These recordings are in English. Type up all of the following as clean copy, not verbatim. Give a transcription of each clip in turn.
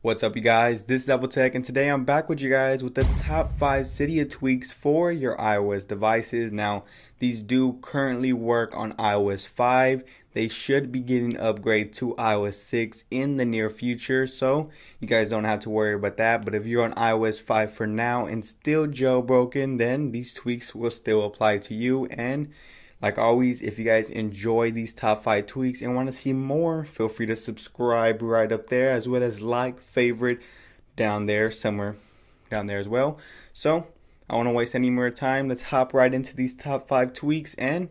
What's up, you guys? This is Double Tech, and today I'm back with you guys with the top 5 Cydia tweaks for your iOS devices. Now, these do currently work on iOS 5. They should be getting an upgrade to iOS 6 in the near future, so you guys don't have to worry about that. But if you're on iOS 5 for now and still jailbroken, then these tweaks will still apply to you. And like always, if you guys enjoy these top 5 tweaks and want to see more, feel free to subscribe right up there, as well as like, favorite down there, somewhere down there as well. So, I don't want to waste any more time. Let's hop right into these top 5 tweaks and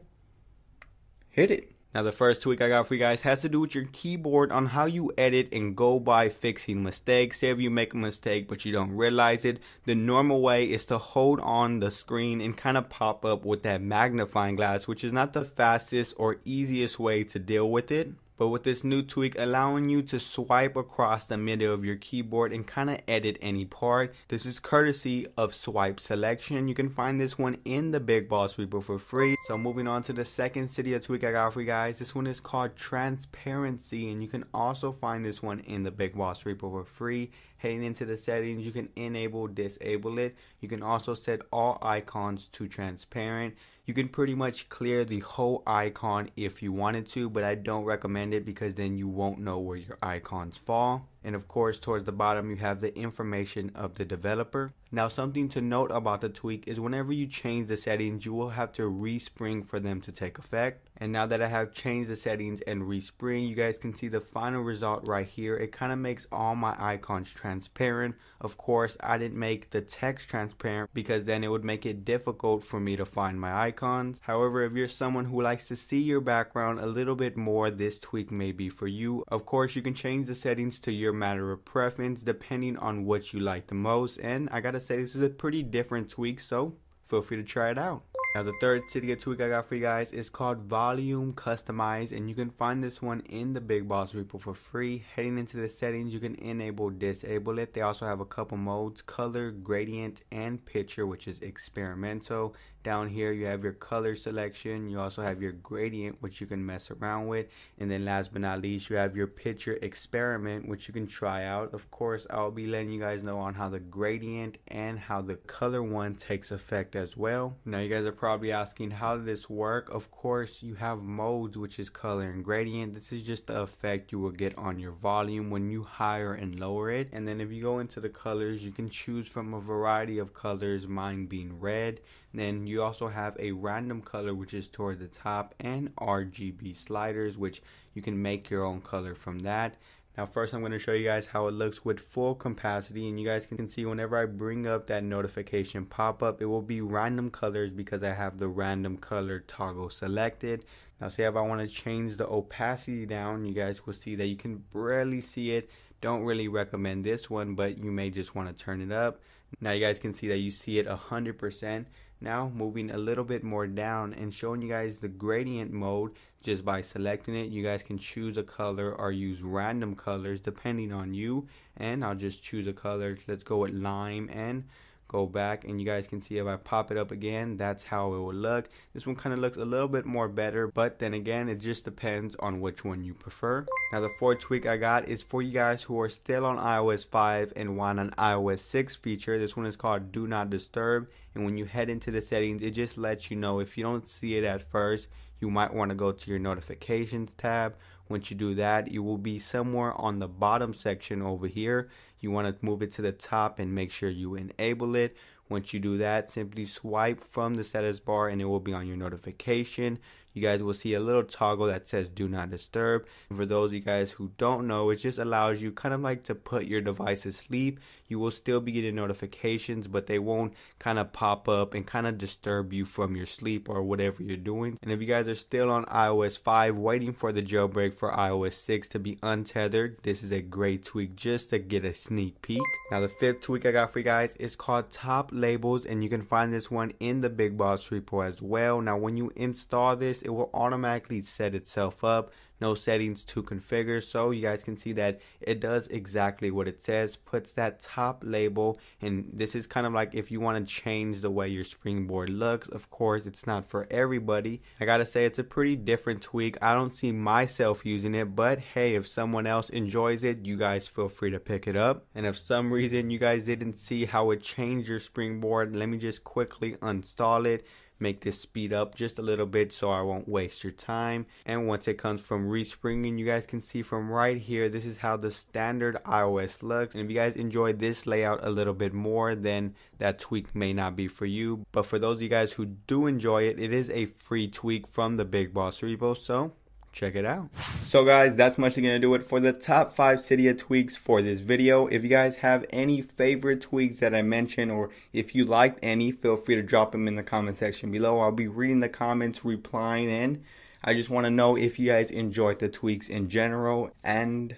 hit it. Now, the first tweak I got for you guys has to do with your keyboard on how you edit and go by fixing mistakes. Say if you make a mistake but you don't realize it, the normal way is to hold on the screen and kind of pop up with that magnifying glass, which is not the fastest or easiest way to deal with it. But with this new tweak allowing you to swipe across the middle of your keyboard and kind of edit any part. This is courtesy of Swipe Selection. You can find this one in the Big Boss Repo for free. So moving on to the second Cydia tweak I got for you guys. This one is called Transparency, and you can also find this one in the Big Boss Repo for free. Heading into the settings, you can enable, disable it. You can also set all icons to transparent. You can pretty much clear the whole icon if you wanted to, but I don't recommend it because then you won't know where your icons fall. And of course, towards the bottom, you have the information of the developer. Now, something to note about the tweak is whenever you change the settings, you will have to respring for them to take effect. And now that I have changed the settings and respring, you guys can see the final result right here. It kind of makes all my icons transparent. Of course, I didn't make the text transparent because then it would make it difficult for me to find my icons. However, if you're someone who likes to see your background a little bit more, this tweak may be for you. Of course, you can change the settings to your matter of preference depending on what you like the most. And I gotta say, this is a pretty different tweak, so feel free to try it out. Now, the third Cydia tweak I got for you guys is called Volume Customize, and you can find this one in the Big Boss Repo for free. Heading into the settings, you can enable, disable it. They also have a couple modes: color, gradient, and picture, which is experimental. Down here, you have your color selection. You also have your gradient, which you can mess around with. And then last but not least, you have your picture experiment, which you can try out. Of course, I'll be letting you guys know on how the gradient and how the color one takes effect as well. Now, you guys are probably asking, how does this work? Of course, you have modes, which is color and gradient. This is just the effect you will get on your volume when you higher and lower it. And then if you go into the colors, you can choose from a variety of colors, mine being red. Then you also have a random color, which is toward the top, and RGB sliders, which you can make your own color from that. Now, first I'm going to show you guys how it looks with full capacity, and you guys can see whenever I bring up that notification pop-up, it will be random colors because I have the random color toggle selected. Now, say if I want to change the opacity down, you guys will see that you can barely see it. Don't really recommend this one, but you may just want to turn it up. Now you guys can see that you see it 100%. Now moving a little bit more down and showing you guys the gradient mode. Just by selecting it, you guys can choose a color or use random colors depending on you. And I'll just choose a color. Let's go with lime and go back, and you guys can see if I pop it up again, that's how it will look. This one kind of looks a little bit more better, but then again, it just depends on which one you prefer. Now, the fourth tweak I got is for you guys who are still on iOS 5 and want an iOS 6 feature. This one is called Do Not Disturb, and when you head into the settings, it just lets you know if you don't see it at first, you might want to go to your notifications tab. Once you do that, you will be somewhere on the bottom section over here. You want to move it to the top and make sure you enable it. Once you do that, simply swipe from the status bar and it will be on your notification. You guys will see a little toggle that says Do Not Disturb. And for those of you guys who don't know, it just allows you kind of like to put your device to sleep. You will still be getting notifications, but they won't kind of pop up and kind of disturb you from your sleep or whatever you're doing. And if you guys are still on iOS 5 waiting for the jailbreak for iOS 6 to be untethered, this is a great tweak just to get a sneak peek. Now, the fifth tweak I got for you guys is called Top Labels, and you can find this one in the Big Boss Repo as well. Now, when you install this, it will automatically set itself up. no settings to configure. So you guys can see that it does exactly what it says, puts that top label, and this is kind of like if you want to change the way your springboard looks. Of course, it's not for everybody. I gotta say, it's a pretty different tweak. I don't see myself using it, but hey, if someone else enjoys it, you guys feel free to pick it up. And if some reason you guys didn't see how it changed your springboard, let me just quickly uninstall it, make this speed up just a little bit so I won't waste your time. And once it comes from respringing, you guys can see from right here, this is how the standard iOS looks. And if you guys enjoy this layout a little bit more, then that tweak may not be for you. But for those of you guys who do enjoy it, it is a free tweak from the Big Boss Repo, so check it out. So guys, that's mostly gonna do it for the top 5 Cydia tweaks for this video. If you guys have any favorite tweaks that I mentioned, or if you liked any, feel free to drop them in the comment section below. I'll be reading the comments, replying, and I just want to know if you guys enjoyed the tweaks in general. And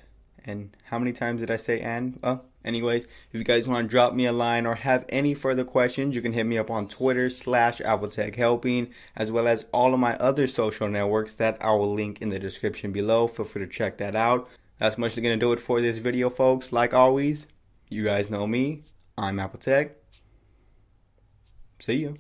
how many times did I say and? Anyways, if you guys want to drop me a line or have any further questions, you can hit me up on Twitter /AppleTechHelping, as well as all of my other social networks that I will link in the description below. Feel free to check that out. That's mostly going to do it for this video, folks. Like always, you guys know me. I'm Apple Tech. See you.